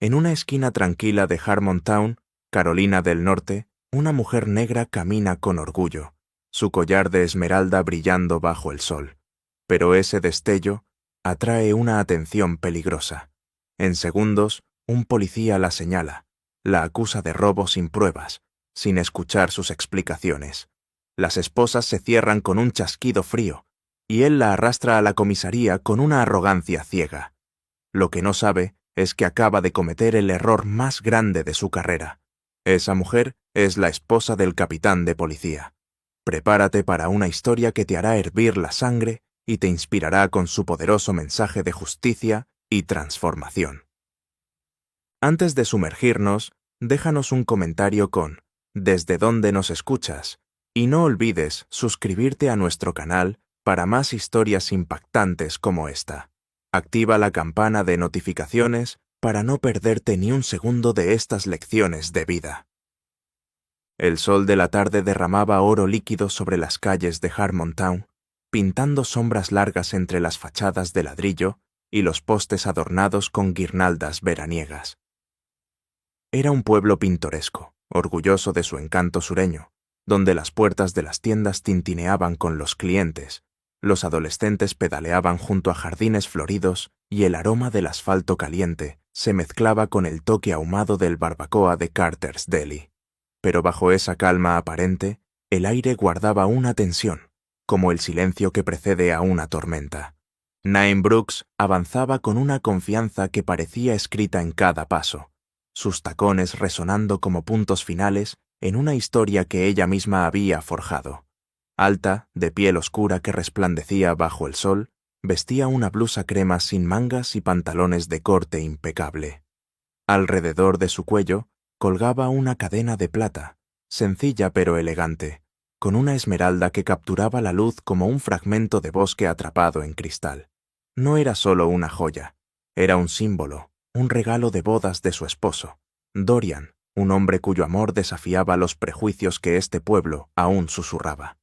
En una esquina tranquila de Harmontown, Carolina del Norte, una mujer negra camina con orgullo, su collar de esmeralda brillando bajo el sol. Pero ese destello atrae una atención peligrosa. En segundos, un policía la señala, la acusa de robo sin pruebas, sin escuchar sus explicaciones. Las esposas se cierran con un chasquido frío, y él la arrastra a la comisaría con una arrogancia ciega. Lo que no sabe es que acaba de cometer el error más grande de su carrera. Esa mujer es la esposa del capitán de policía. Prepárate para una historia que te hará hervir la sangre y te inspirará con su poderoso mensaje de justicia y transformación. Antes de sumergirnos, déjanos un comentario con ¿desde dónde nos escuchas? Y no olvides suscribirte a nuestro canal para más historias impactantes como esta. Activa la campana de notificaciones para no perderte ni un segundo de estas lecciones de vida. El sol de la tarde derramaba oro líquido sobre las calles de Harmontown, pintando sombras largas entre las fachadas de ladrillo y los postes adornados con guirnaldas veraniegas. Era un pueblo pintoresco, orgulloso de su encanto sureño, donde las puertas de las tiendas tintineaban con los clientes, los adolescentes pedaleaban junto a jardines floridos y el aroma del asfalto caliente se mezclaba con el toque ahumado del barbacoa de Carter's Deli. Pero bajo esa calma aparente, el aire guardaba una tensión, como el silencio que precede a una tormenta. Nain Brooks avanzaba con una confianza que parecía escrita en cada paso, sus tacones resonando como puntos finales en una historia que ella misma había forjado. Alta, de piel oscura que resplandecía bajo el sol, vestía una blusa crema sin mangas y pantalones de corte impecable. Alrededor de su cuello colgaba una cadena de plata, sencilla pero elegante, con una esmeralda que capturaba la luz como un fragmento de bosque atrapado en cristal. No era solo una joya, era un símbolo, un regalo de bodas de su esposo, Dorian, un hombre cuyo amor desafiaba los prejuicios que este pueblo aún susurraba.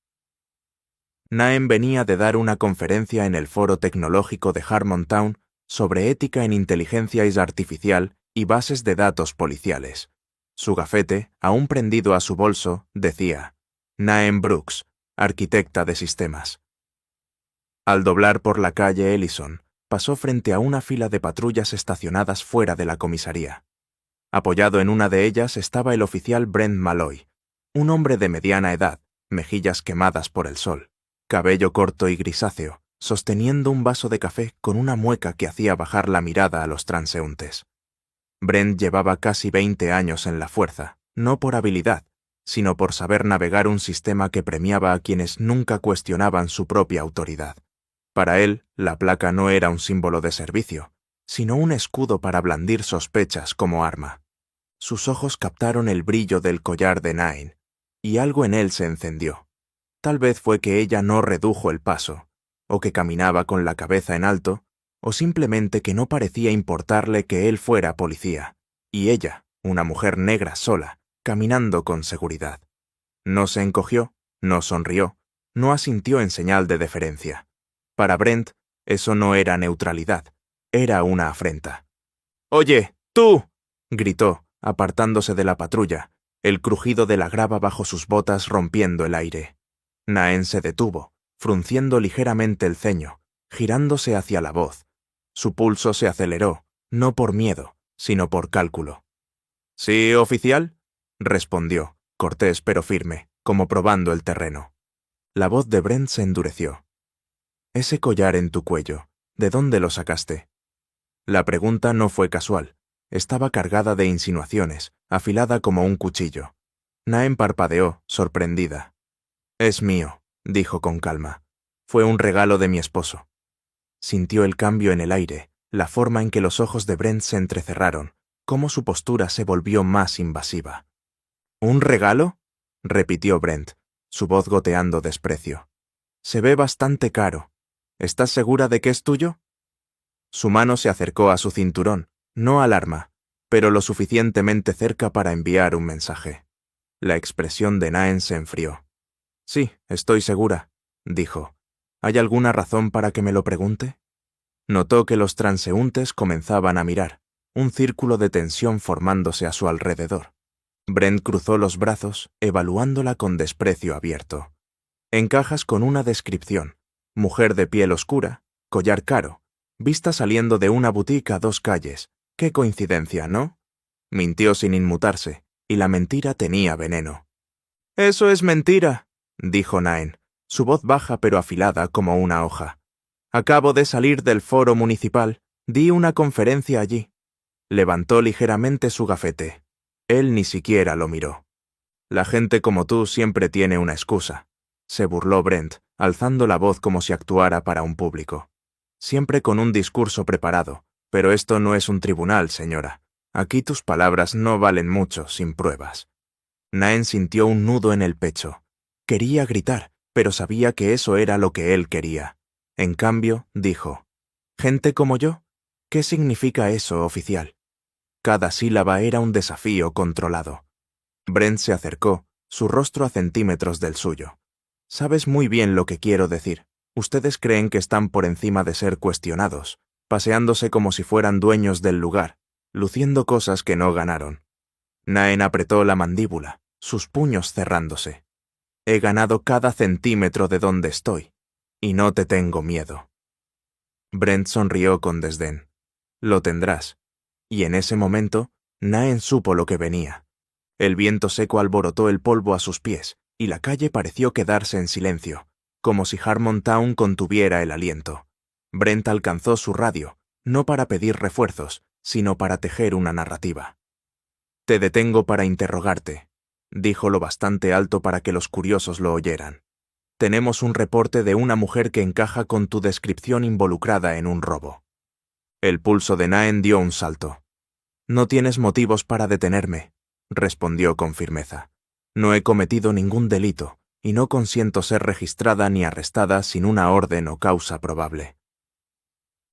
Naen venía de dar una conferencia en el Foro Tecnológico de Harmontown sobre ética en inteligencia artificial y bases de datos policiales. Su gafete, aún prendido a su bolso, decía Naen Brooks, arquitecta de sistemas. Al doblar por la calle Ellison, pasó frente a una fila de patrullas estacionadas fuera de la comisaría. Apoyado en una de ellas estaba el oficial Brent Malloy, un hombre de mediana edad, mejillas quemadas por el sol, cabello corto y grisáceo, sosteniendo un vaso de café con una mueca que hacía bajar la mirada a los transeúntes. Brent llevaba casi 20 años en la fuerza, no por habilidad, sino por saber navegar un sistema que premiaba a quienes nunca cuestionaban su propia autoridad. Para él, la placa no era un símbolo de servicio, sino un escudo para blandir sospechas como arma. Sus ojos captaron el brillo del collar de Nain, y algo en él se encendió. Tal vez fue que ella no redujo el paso, o que caminaba con la cabeza en alto, o simplemente que no parecía importarle que él fuera policía, y ella, una mujer negra sola, caminando con seguridad. No se encogió, no sonrió, no asintió en señal de deferencia. Para Brent, eso no era neutralidad, era una afrenta. «¡Oye, tú!», gritó, apartándose de la patrulla, el crujido de la grava bajo sus botas rompiendo el aire. Naen se detuvo, frunciendo ligeramente el ceño, girándose hacia la voz. Su pulso se aceleró, no por miedo, sino por cálculo. «¿Sí, oficial?», respondió, cortés pero firme, como probando el terreno. La voz de Brent se endureció. «Ese collar en tu cuello, ¿de dónde lo sacaste?». La pregunta no fue casual. Estaba cargada de insinuaciones, afilada como un cuchillo. Naen parpadeó, sorprendida. «Es mío», dijo con calma. «Fue un regalo de mi esposo». Sintió el cambio en el aire, la forma en que los ojos de Brent se entrecerraron, cómo su postura se volvió más invasiva. «¿Un regalo?», repitió Brent, su voz goteando desprecio. «Se ve bastante caro. ¿Estás segura de que es tuyo?». Su mano se acercó a su cinturón, no al arma, pero lo suficientemente cerca para enviar un mensaje. La expresión de Naen se enfrió. «Sí, estoy segura», dijo. «¿Hay alguna razón para que me lo pregunte?». Notó que los transeúntes comenzaban a mirar, un círculo de tensión formándose a su alrededor. Brent cruzó los brazos, evaluándola con desprecio abierto. Encajas con una descripción. Mujer de piel oscura, collar caro, vista saliendo de una boutique a 2 calles. Qué coincidencia, ¿no? Mintió sin inmutarse, y la mentira tenía veneno. «Eso es mentira», dijo Naen, su voz baja pero afilada como una hoja. «Acabo de salir del foro municipal, di una conferencia allí». Levantó ligeramente su gafete. Él ni siquiera lo miró. «La gente como tú siempre tiene una excusa», se burló Brent, alzando la voz como si actuara para un público. «Siempre con un discurso preparado, pero esto no es un tribunal, señora. Aquí tus palabras no valen mucho sin pruebas». Naen sintió un nudo en el pecho. Quería gritar, pero sabía que eso era lo que él quería. En cambio, dijo, «¿Gente como yo? ¿Qué significa eso, oficial?» Cada sílaba era un desafío controlado. Brent se acercó, su rostro a centímetros del suyo. «Sabes muy bien lo que quiero decir. Ustedes creen que están por encima de ser cuestionados, paseándose como si fueran dueños del lugar, luciendo cosas que no ganaron». Naen apretó la mandíbula, sus puños cerrándose. «He ganado cada centímetro de donde estoy, y no te tengo miedo». Brent sonrió con desdén. «Lo tendrás». Y en ese momento, Naen supo lo que venía. El viento seco alborotó el polvo a sus pies, y la calle pareció quedarse en silencio, como si Harmontown contuviera el aliento. Brent alcanzó su radio, no para pedir refuerzos, sino para tejer una narrativa. «Te detengo para interrogarte», dijo lo bastante alto para que los curiosos lo oyeran. «Tenemos un reporte de una mujer que encaja con tu descripción involucrada en un robo». El pulso de Naen dio un salto. «No tienes motivos para detenerme», respondió con firmeza. «No he cometido ningún delito, y no consiento ser registrada ni arrestada sin una orden o causa probable».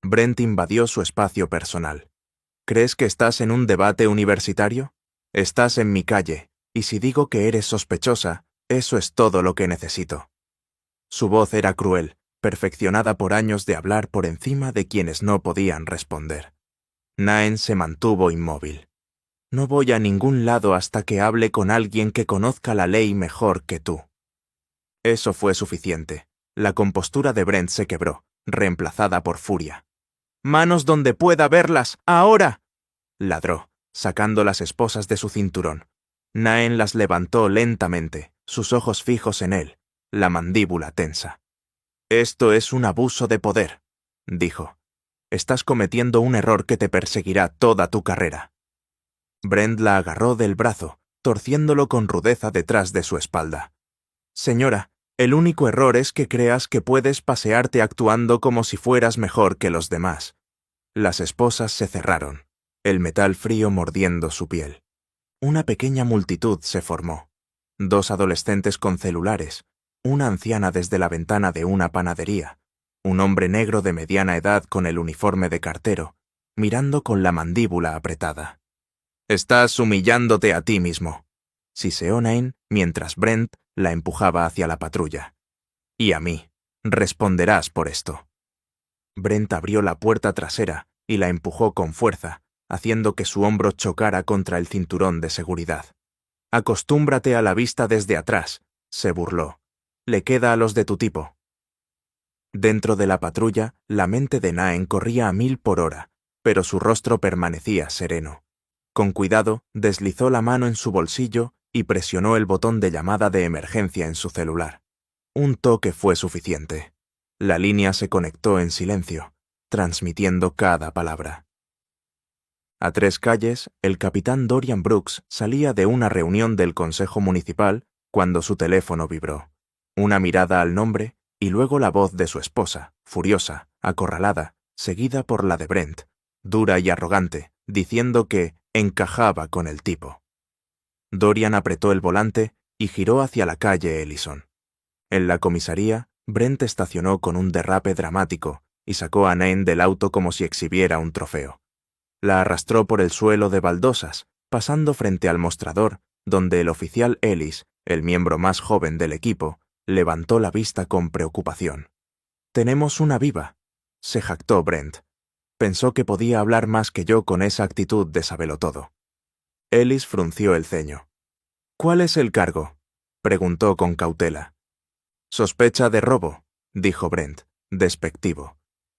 Brent invadió su espacio personal. «¿Crees que estás en un debate universitario? Estás en mi calle, y si digo que eres sospechosa, eso es todo lo que necesito». Su voz era cruel, perfeccionada por años de hablar por encima de quienes no podían responder. Naen se mantuvo inmóvil. «No voy a ningún lado hasta que hable con alguien que conozca la ley mejor que tú». Eso fue suficiente. La compostura de Brent se quebró, reemplazada por furia. «¡Manos donde pueda verlas, ahora!», ladró, sacando las esposas de su cinturón. Naen las levantó lentamente, sus ojos fijos en él, la mandíbula tensa. «Esto es un abuso de poder», dijo. «Estás cometiendo un error que te perseguirá toda tu carrera». Brent la agarró del brazo, torciéndolo con rudeza detrás de su espalda. «Señora, el único error es que creas que puedes pasearte actuando como si fueras mejor que los demás». Las esposas se cerraron, el metal frío mordiendo su piel. Una pequeña multitud se formó. 2 adolescentes con celulares, una anciana desde la ventana de una panadería, un hombre negro de mediana edad con el uniforme de cartero, mirando con la mandíbula apretada. «Estás humillándote a ti mismo», siseó Naen mientras Brent la empujaba hacia la patrulla. «Y a mí. Responderás por esto». Brent abrió la puerta trasera y la empujó con fuerza, haciendo que su hombro chocara contra el cinturón de seguridad. «Acostúmbrate a la vista desde atrás», se burló. «Le queda a los de tu tipo». Dentro de la patrulla, la mente de Naen corría a 1000 por hora, pero su rostro permanecía sereno. Con cuidado, deslizó la mano en su bolsillo y presionó el botón de llamada de emergencia en su celular. Un toque fue suficiente. La línea se conectó en silencio, transmitiendo cada palabra. A 3 calles, el capitán Dorian Brooks salía de una reunión del Consejo Municipal cuando su teléfono vibró. Una mirada al nombre y luego la voz de su esposa, furiosa, acorralada, seguida por la de Brent, dura y arrogante, diciendo que encajaba con el tipo. Dorian apretó el volante y giró hacia la calle Ellison. En la comisaría, Brent estacionó con un derrape dramático y sacó a Naen del auto como si exhibiera un trofeo. La arrastró por el suelo de baldosas, pasando frente al mostrador, donde el oficial Ellis, el miembro más joven del equipo, levantó la vista con preocupación. «Tenemos una viva», se jactó Brent. Pensó que podía hablar más que yo con esa actitud de sabelotodo. Ellis frunció el ceño. «¿Cuál es el cargo?», preguntó con cautela. «Sospecha de robo», dijo Brent, despectivo.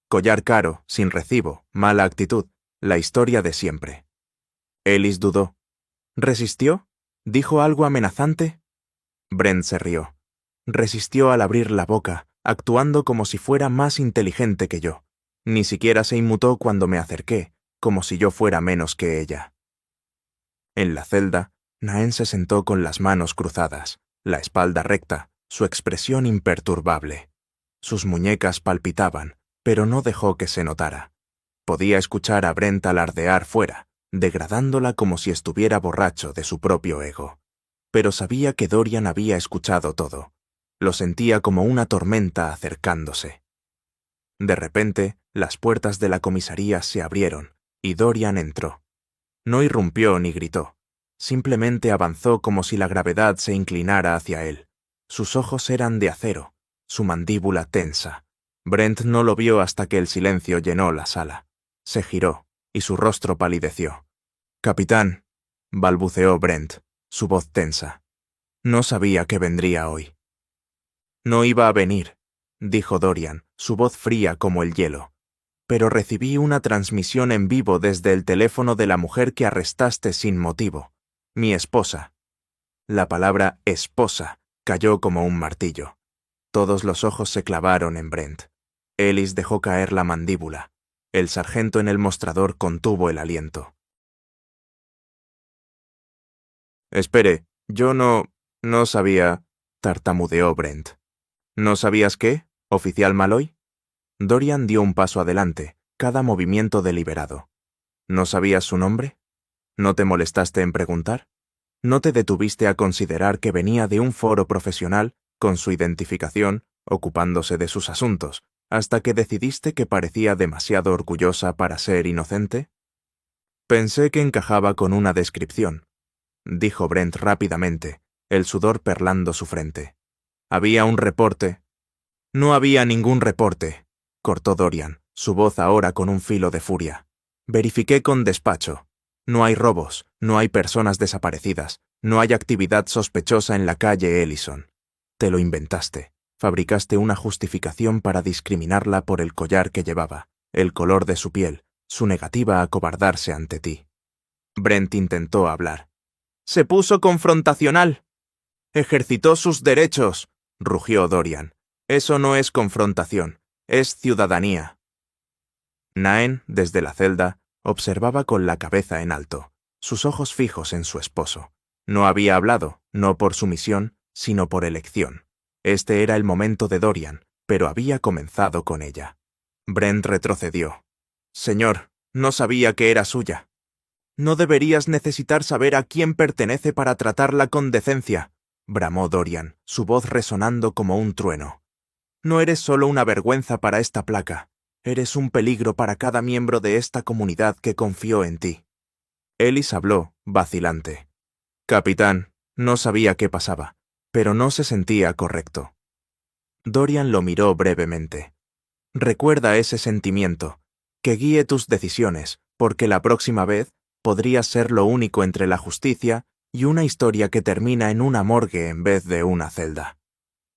«Collar caro, sin recibo, mala actitud, la historia de siempre». Ellis dudó. «¿Resistió? ¿Dijo algo amenazante?» Brent se rió. Resistió al abrir la boca, actuando como si fuera más inteligente que yo. Ni siquiera se inmutó cuando me acerqué, como si yo fuera menos que ella. En la celda, Naén se sentó con las manos cruzadas, la espalda recta, su expresión imperturbable. Sus muñecas palpitaban, pero no dejó que se notara. Podía escuchar a Brent alardear fuera, degradándola como si estuviera borracho de su propio ego. Pero sabía que Dorian había escuchado todo. Lo sentía como una tormenta acercándose. De repente, las puertas de la comisaría se abrieron, y Dorian entró. No irrumpió ni gritó. Simplemente avanzó como si la gravedad se inclinara hacia él. Sus ojos eran de acero, su mandíbula tensa. Brent no lo vio hasta que el silencio llenó la sala. Se giró, y su rostro palideció. «Capitán», balbuceó Brent, su voz tensa. «No sabía que vendría hoy». «No iba a venir», dijo Dorian, su voz fría como el hielo. «Pero recibí una transmisión en vivo desde el teléfono de la mujer que arrestaste sin motivo. Mi esposa». La palabra esposa cayó como un martillo. Todos los ojos se clavaron en Brent. Ellis dejó caer la mandíbula. El sargento en el mostrador contuvo el aliento. «Espere, yo no sabía», tartamudeó Brent. «¿No sabías qué, oficial Malloy?» Dorian dio un paso adelante, cada movimiento deliberado. «¿No sabías su nombre? ¿No te molestaste en preguntar? ¿No te detuviste a considerar que venía de un foro profesional, con su identificación, ocupándose de sus asuntos, hasta que decidiste que parecía demasiado orgullosa para ser inocente?» «Pensé que encajaba con una descripción», dijo Brent rápidamente, el sudor perlando su frente. «Había un reporte». «No había ningún reporte», cortó Dorian, su voz ahora con un filo de furia. «Verifiqué con despacho. No hay robos, no hay personas desaparecidas, no hay actividad sospechosa en la calle Ellison. Te lo inventaste. Fabricaste una justificación para discriminarla por el collar que llevaba, el color de su piel, su negativa a acobardarse ante ti». Brent intentó hablar. «Se puso confrontacional». «Ejercitó sus derechos», rugió Dorian. «Eso no es confrontación, es ciudadanía». Naén, desde la celda, observaba con la cabeza en alto, sus ojos fijos en su esposo. No había hablado, no por sumisión, sino por elección. Este era el momento de Dorian, pero había comenzado con ella. Brent retrocedió. «Señor, no sabía que era suya». «No deberías necesitar saber a quién pertenece para tratarla con decencia», bramó Dorian, su voz resonando como un trueno. «No eres solo una vergüenza para esta placa. Eres un peligro para cada miembro de esta comunidad que confió en ti». Ellis habló, vacilante. «Capitán, no sabía qué pasaba, pero no se sentía correcto». Dorian lo miró brevemente. «Recuerda ese sentimiento, que guíe tus decisiones, porque la próxima vez podrías ser lo único entre la justicia y una historia que termina en una morgue en vez de una celda».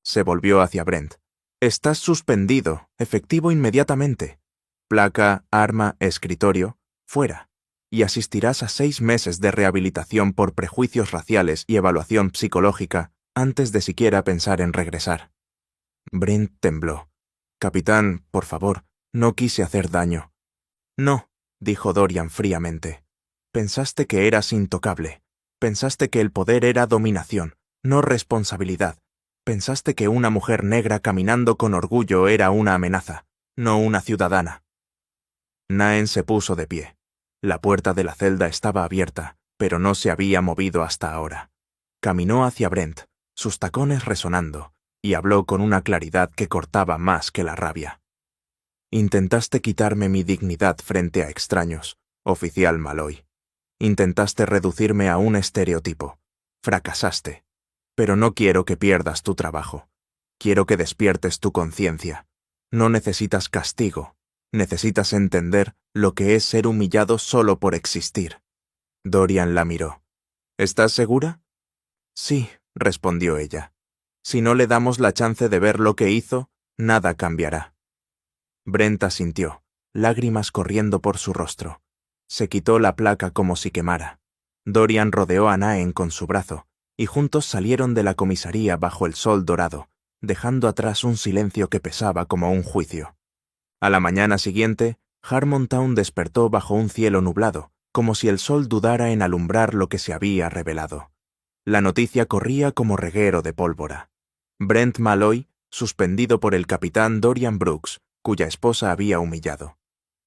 Se volvió hacia Brent. «Estás suspendido, efectivo inmediatamente. Placa, arma, escritorio, fuera. Y asistirás a 6 meses de rehabilitación por prejuicios raciales y evaluación psicológica antes de siquiera pensar en regresar». Brent tembló. «Capitán, por favor, no quise hacer daño». «No», dijo Dorian fríamente. «Pensaste que eras intocable. Pensaste que el poder era dominación, no responsabilidad. Pensaste que una mujer negra caminando con orgullo era una amenaza, no una ciudadana». Naén se puso de pie. La puerta de la celda estaba abierta, pero no se había movido hasta ahora. Caminó hacia Brent, sus tacones resonando, y habló con una claridad que cortaba más que la rabia. «Intentaste quitarme mi dignidad frente a extraños, oficial Malloy. Intentaste reducirme a un estereotipo. Fracasaste. Pero no quiero que pierdas tu trabajo. Quiero que despiertes tu conciencia. No necesitas castigo, Necesitas entender lo que es ser humillado solo por existir. Dorian la miró. ¿Estás segura? Sí, respondió ella. Si no le damos la chance de ver lo que hizo, nada cambiará. Brent asintió, lágrimas corriendo por su rostro. Se quitó la placa como si quemara. Dorian rodeó a Naen con su brazo, y juntos salieron de la comisaría bajo el sol dorado, dejando atrás un silencio que pesaba como un juicio. A la mañana siguiente, Harmontown despertó bajo un cielo nublado, como si el sol dudara en alumbrar lo que se había revelado. La noticia corría como reguero de pólvora. Brent Malloy, suspendido por el capitán Dorian Brooks, cuya esposa había humillado.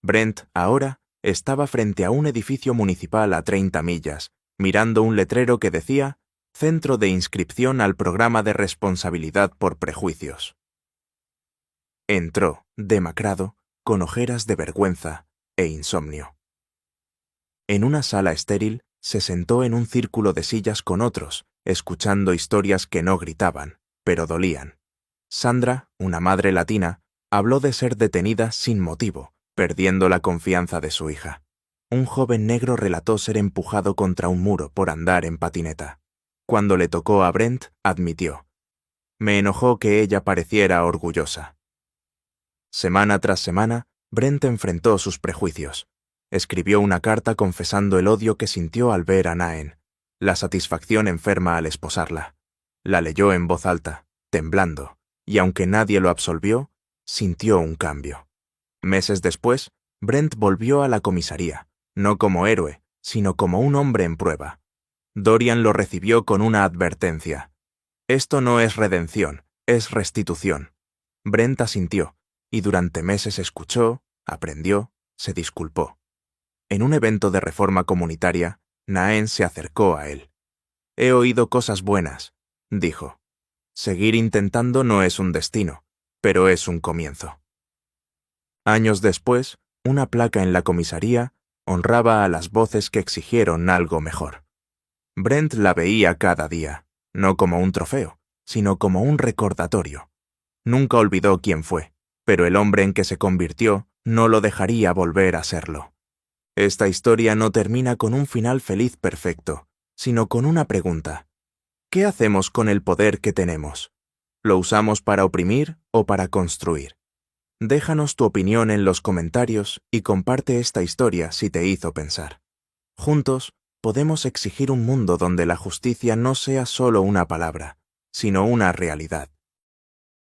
Brent, ahora, estaba frente a un edificio municipal a 30 millas, mirando un letrero que decía «Centro de inscripción al programa de responsabilidad por prejuicios». Entró, demacrado, con ojeras de vergüenza e insomnio. En una sala estéril, se sentó en un círculo de sillas con otros, escuchando historias que no gritaban, pero dolían. Sandra, una madre latina, habló de ser detenida sin motivo, perdiendo la confianza de su hija. Un joven negro relató ser empujado contra un muro por andar en patineta. Cuando le tocó a Brent, admitió: «Me enojó que ella pareciera orgullosa». Semana tras semana, Brent enfrentó sus prejuicios. Escribió una carta confesando el odio que sintió al ver a Naen, la satisfacción enferma al esposarla. La leyó en voz alta, temblando, y aunque nadie lo absolvió, sintió un cambio. Meses después, Brent volvió a la comisaría, no como héroe, sino como un hombre en prueba. Dorian lo recibió con una advertencia. «Esto no es redención, es restitución». Brent asintió, y durante meses escuchó, aprendió, se disculpó. En un evento de reforma comunitaria, Naen se acercó a él. «He oído cosas buenas», dijo. «Seguir intentando no es un destino, pero es un comienzo». Años después, una placa en la comisaría honraba a las voces que exigieron algo mejor. Brent la veía cada día, no como un trofeo, sino como un recordatorio. Nunca olvidó quién fue, pero el hombre en que se convirtió no lo dejaría volver a serlo. Esta historia no termina con un final feliz perfecto, sino con una pregunta. ¿Qué hacemos con el poder que tenemos? ¿Lo usamos para oprimir o para construir? Déjanos tu opinión en los comentarios y comparte esta historia si te hizo pensar. Juntos, podemos exigir un mundo donde la justicia no sea solo una palabra, sino una realidad.